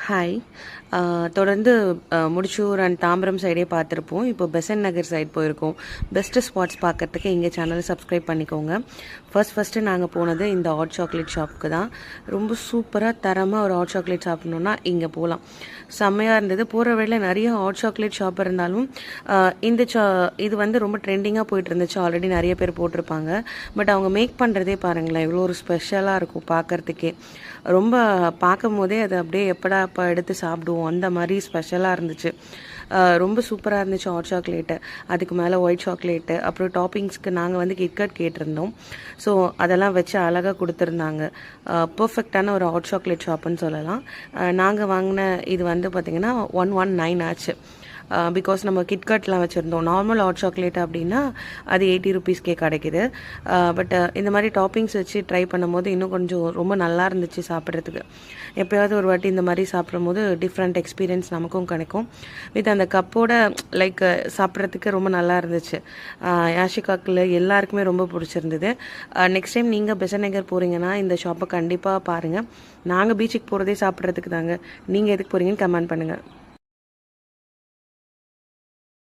Hi. தொடர்ந்து Mudichur and Tambaram சைடே பார்த்துருப்போம். இப்போ பெசன்ட் நகர் சைடு போயிருக்கோம். பெஸ்ட்டு ஸ்பாட்ஸ் பார்க்கறதுக்கு எங்கள் சேனலை சப்ஸ்கிரைப் பண்ணிக்கோங்க. ஃபஸ்ட்டு நாங்கள் போனது இந்த ஹாட் சாக்லேட் ஷாப்புக்கு தான். ரொம்ப சூப்பராக தரமாக ஒரு ஹாட் சாக்லேட் சாப்பிட்ணுன்னா இங்கே போகலாம். செம்மையாக இருந்தது. போகிற வழியில் நிறைய ஹாட் சாக்லேட் ஷாப் இருந்தாலும் இது வந்து ரொம்ப ட்ரெண்டிங்காக போயிட்டு இருந்துச்சு. ஆல்ரெடி நிறைய பேர் போட்டிருப்பாங்க. பட் அவங்க மேக் பண்ணுறதே பாருங்களேன், இவ்வளோ ஒரு ஸ்பெஷலாக இருக்கும் பார்க்குறதுக்கே. ரொம்ப பார்க்கும் போதே அது அப்படியே எப்படா இப்போ எடுத்து சாப்பிடுவோம் அந்த மாதிரி ஸ்பெஷலாக இருந்துச்சு. ரொம்ப சூப்பராக இருந்துச்சு ஹாட் சாக்லேட்டு. அதுக்கு மேலே ஒயிட் சாக்லேட்டு, அப்புறம் டாப்பிங்ஸ்க்கு நாங்கள் வந்து கிட்கட் கேட்டிருந்தோம். ஸோ அதெல்லாம் வச்சு அழகாக கொடுத்துருந்தாங்க. பர்ஃபெக்டான ஒரு ஹாட் சாக்லேட் ஷாப்புன்னு சொல்லலாம். நாங்கள் வாங்கின இது வந்து பார்த்திங்கன்னா 119 ஆச்சு. பிகாஸ் நம்ம கிட்கட்லாம் வச்சுருந்தோம். நார்மல் ஹாட் சாக்லேட் அப்படின்னா அது 80 ருபீஸ்க்கே கிடைக்குது. பட் இந்த மாதிரி டாப்பிங்ஸ் வச்சு ட்ரை பண்ணும்போது இன்னும் கொஞ்சம் ரொம்ப நல்லா இருந்துச்சு சாப்பிட்றதுக்கு. எப்போயாவது ஒரு வாட்டி இந்த மாதிரி சாப்பிடும்போது டிஃப்ரெண்ட் எக்ஸ்பீரியன்ஸ் நமக்கும் கிடைக்கும். வித் அந்த கப்போட லைக் சாப்பிட்றதுக்கு ரொம்ப நல்லா இருந்துச்சு. யாஷிகாக்கில் எல்லாருக்குமே ரொம்ப பிடிச்சிருந்தது. நெக்ஸ்ட் டைம் நீங்கள் பெசன்ட் நகர் போகிறீங்கன்னா இந்த ஷாப்பை கண்டிப்பாக பாருங்கள். நாங்கள் பீச்சுக்கு போகிறதே சாப்பிட்றதுக்கு தாங்க. நீங்கள் எதுக்கு போகிறீங்கன்னு கமெண்ட் பண்ணுங்கள்.